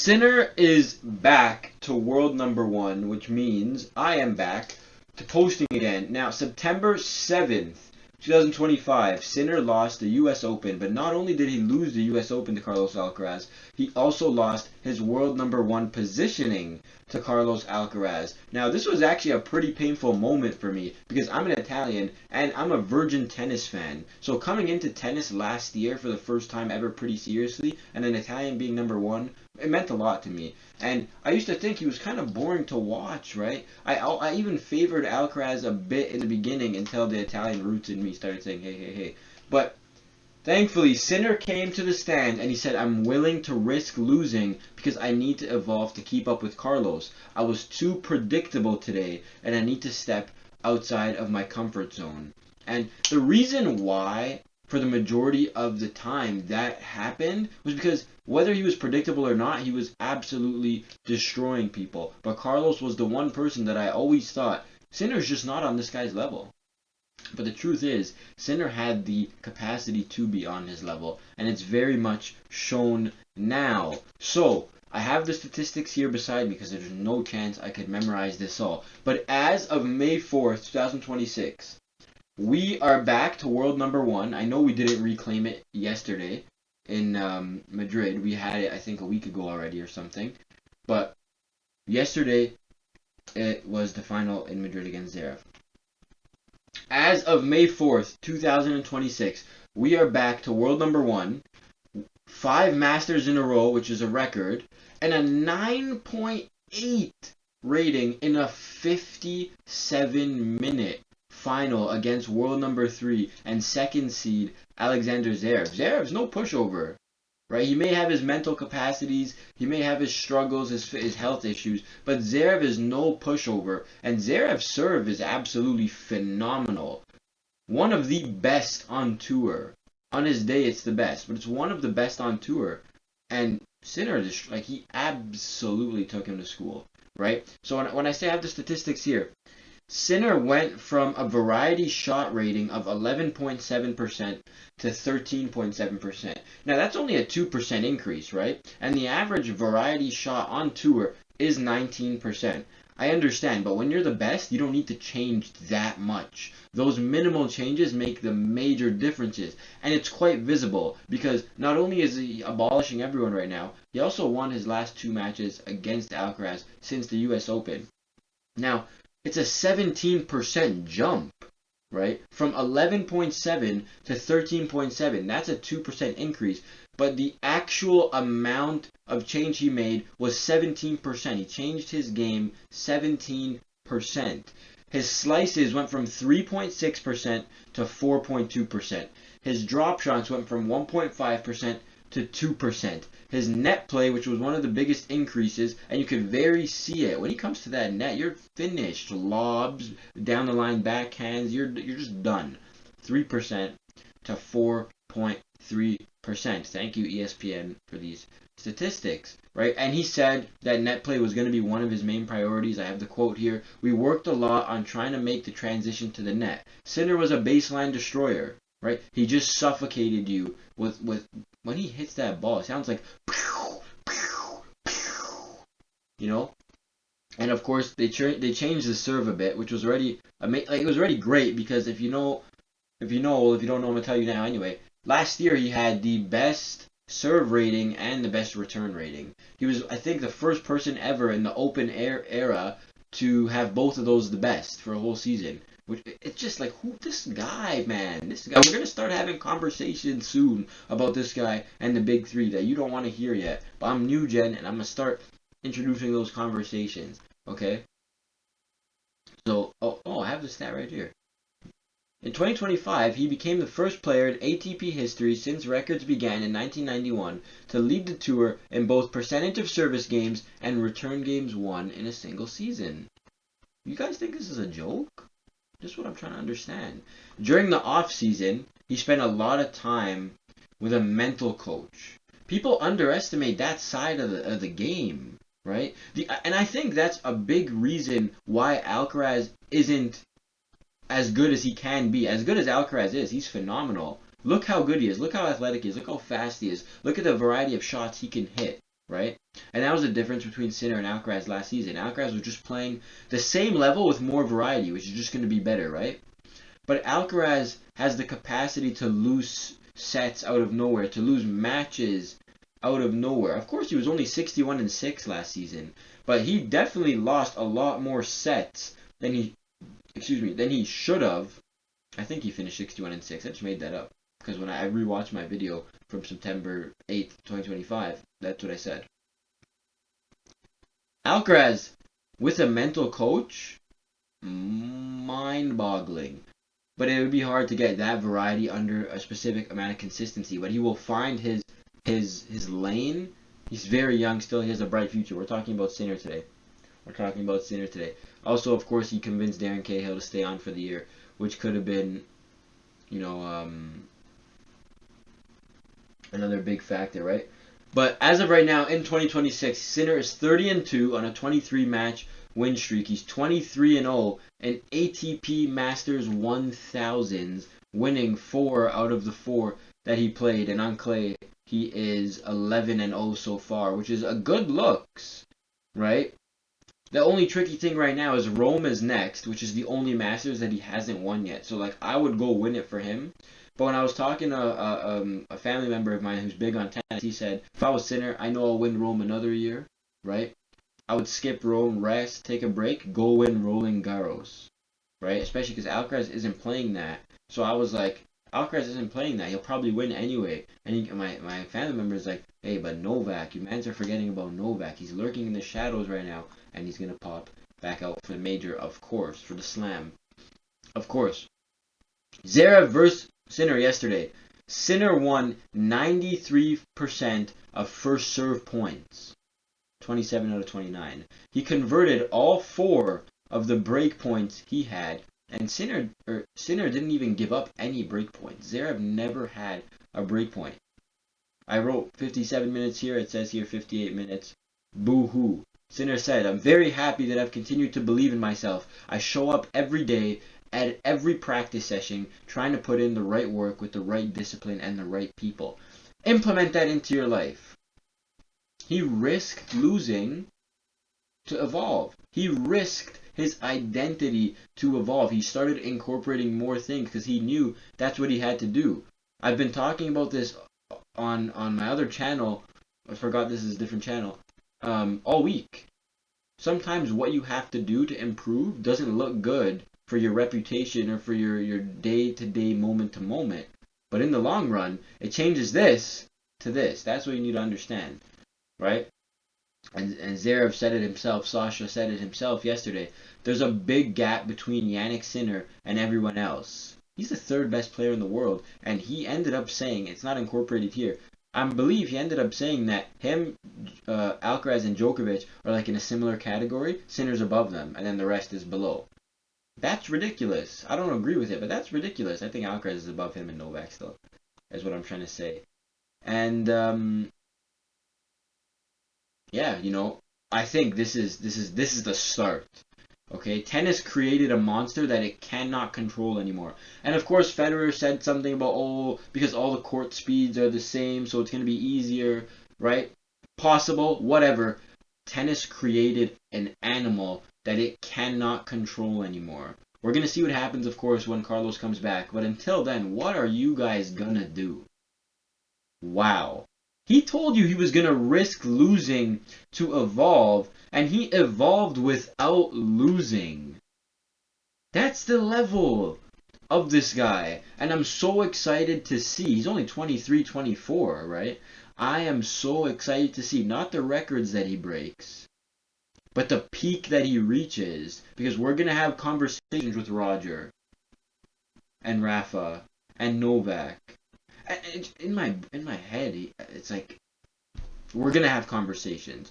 Sinner is back to world number one, which means I am back to posting again. Now, September 7th, 2025, Sinner lost the U.S. Open, but not only did he lose the U.S. Open to Carlos Alcaraz, he also lost his world number one positioning to Carlos Alcaraz. Now, this was actually a pretty painful moment for me because I'm an Italian and I'm a virgin tennis fan. So coming into tennis last year for the first time ever pretty seriously, and an Italian being number one, it meant a lot to me. And I used to think he was kind of boring to watch, right? I even favored Alcaraz a bit in the beginning until the Italian roots in me started saying, hey, hey, hey. But thankfully, Sinner came to the stand and he said, I'm willing to risk losing because I need to evolve to keep up with Carlos. I was too predictable today and I need to step outside of my comfort zone. And the reason why, for the majority of the time that happened, was because whether he was predictable or not, he was absolutely destroying people. But Carlos was the one person that I always thought, Sinner's just not on this guy's level. But the truth is, Sinner had the capacity to be on his level, and it's very much shown now. So, I have the statistics here beside me because there's no chance I could memorize this all. But as of May 4th, 2026, we are back to world number one. I know we didn't reclaim it yesterday in Madrid. We had it, I think, a week ago already or something. But yesterday, it was the final in Madrid against Zverev. As of May 4th, 2026, we are back to world number one, 5 Masters in a row, which is a record, and a 9.8 rating in a 57-minute final against world number 3 and second seed Alexander Zverev. Zverev's no pushover, right? He may have his mental capacities, he may have his struggles, his health issues, but Zverev is no pushover, and Zverev's serve is absolutely phenomenal. One of the best on tour. On his day, it's the best, but it's one of the best on tour. And Sinner, he absolutely took him to school, right? So when I say I have the statistics here, Sinner went from a variety shot rating of 11.7% to 13.7%. Now, that's only a 2% increase, right? And the average variety shot on tour is 19%. I understand, but when you're the best, you don't need to change that much. Those minimal changes make the major differences. And it's quite visible because not only is he abolishing everyone right now, he also won his last 2 matches against Alcaraz since the U.S. Open. Now, it's a 17% jump, right? From 11.7 to 13.7. That's a 2% increase. But the actual amount of change he made was 17%. He changed his game 17%. His slices went from 3.6% to 4.2%. His drop shots went from 1.5% to 2%. His net play, which was one of the biggest increases, and you could very see it. When he comes to that net, you're finished. Lobs, down the line backhands, you're just done. 3% to 4.3%. Thank you, ESPN, for these statistics, right? And he said that net play was going to be one of his main priorities. I have the quote here. We worked a lot on trying to make the transition to the net. Sinner was a baseline destroyer, right? He just suffocated you with when he hits that ball. It sounds like pew, pew, pew, you know. And of course, they changed the serve a bit, which was already it was already great because if you don't know, I'm gonna tell you now anyway. Last year he had the best serve rating and the best return rating. He was, I think, the first person ever in the open air era to have both of those the best for a whole season. Which, it's just like, who this guy, man? This guy. We're gonna start having conversations soon about this guy and the big 3 that you don't want to hear yet. But I'm new gen, and I'm gonna start introducing those conversations. Okay. So, I have the stat right here. In 2025, he became the first player in ATP history since records began in 1991 to lead the tour in both percentage of service games and return games won in a single season. You guys think this is a joke? This is what I'm trying to understand. During the off season, he spent a lot of time with a mental coach. People underestimate that side of the game, right? And I think that's a big reason why Alcaraz isn't as good as he can be. As good as Alcaraz is, he's phenomenal. Look how good he is. Look how athletic he is. Look how fast he is. Look at the variety of shots he can hit, right? And that was the difference between Sinner and Alcaraz last season. Alcaraz was just playing the same level with more variety, which is just going to be better, right? But Alcaraz has the capacity to lose sets out of nowhere, to lose matches out of nowhere. Of course, he was only 61-6 last season, but he definitely lost a lot more sets than he should have. I think he finished 61-6. I just made that up because when I rewatched my video from September 8th, 2025, that's what I said. Alcaraz with a mental coach, mind-boggling. But it would be hard to get that variety under a specific amount of consistency. But he will find his lane. He's very young still. He has a bright future. We're talking about Sinner today. Also, of course, he convinced Darren Cahill to stay on for the year, which could have been, another big factor, right? But as of right now, in 2026, Sinner is 30-2 on a 23-match win streak. He's 23-0 in ATP Masters 1000s, winning 4 out of the 4 that he played. And on clay, he is 11-0 so far, which is a good looks, right? The only tricky thing right now is Rome is next, which is the only Masters that he hasn't won yet. So, like, I would go win it for him. But when I was talking to a family member of mine who's big on tennis, he said, if I was Sinner, I know I'll win Rome another year, right? I would skip Rome, rest, take a break, go win Roland Garros, right? Especially because Alcaraz isn't playing that. So I was like, Alcaraz isn't playing that. He'll probably win anyway. And my family member is like, hey, but Novak, you mans are forgetting about Novak. He's lurking in the shadows right now, and he's going to pop back out for the major, of course, for the slam. Of course. Zverev versus Sinner yesterday. Sinner won 93% of first serve points. 27 out of 29. He converted all 4 of the break points he had, and Sinner didn't even give up any break points. Zverev never had a break point. I wrote 57 minutes here. It says here 58 minutes. Boo-hoo. Sinner said, I'm very happy that I've continued to believe in myself. I show up every day at every practice session trying to put in the right work with the right discipline and the right people. Implement that into your life. He risked losing to evolve. He risked his identity to evolve. He started incorporating more things because he knew that's what he had to do. I've been talking about this on my other channel. I forgot this is a different channel. All week. Sometimes what you have to do to improve doesn't look good for your reputation or for your day-to-day, moment-to-moment. But in the long run, it changes this to this. That's what you need to understand, right? And Zverev said it himself, Sasha said it himself yesterday. There's a big gap between Yannick Sinner and everyone else. He's the 3rd best player in the world, and he ended up saying, it's not incorporated here, I believe he ended up saying that him, Alcaraz, and Djokovic are like in a similar category. Sinner's above them, and then the rest is below. That's ridiculous. I don't agree with it, but that's ridiculous. I think Alcaraz is above him and Novak still, is what I'm trying to say. And yeah, I think this is the start. Okay, tennis created a monster that it cannot control anymore. And of course, Federer said something about, because all the court speeds are the same, so it's going to be easier, right? Possible, whatever. Tennis created an animal that it cannot control anymore. We're going to see what happens, of course, when Carlos comes back. But until then, what are you guys going to do? Wow. He told you he was going to risk losing to evolve, and he evolved without losing. That's the level of this guy, and I'm so excited to see. He's only 23, 24, right? I am so excited to see not the records that he breaks, but the peak that he reaches, because we're going to have conversations with Roger and Rafa and Novak. In my head, it's like we're gonna have conversations.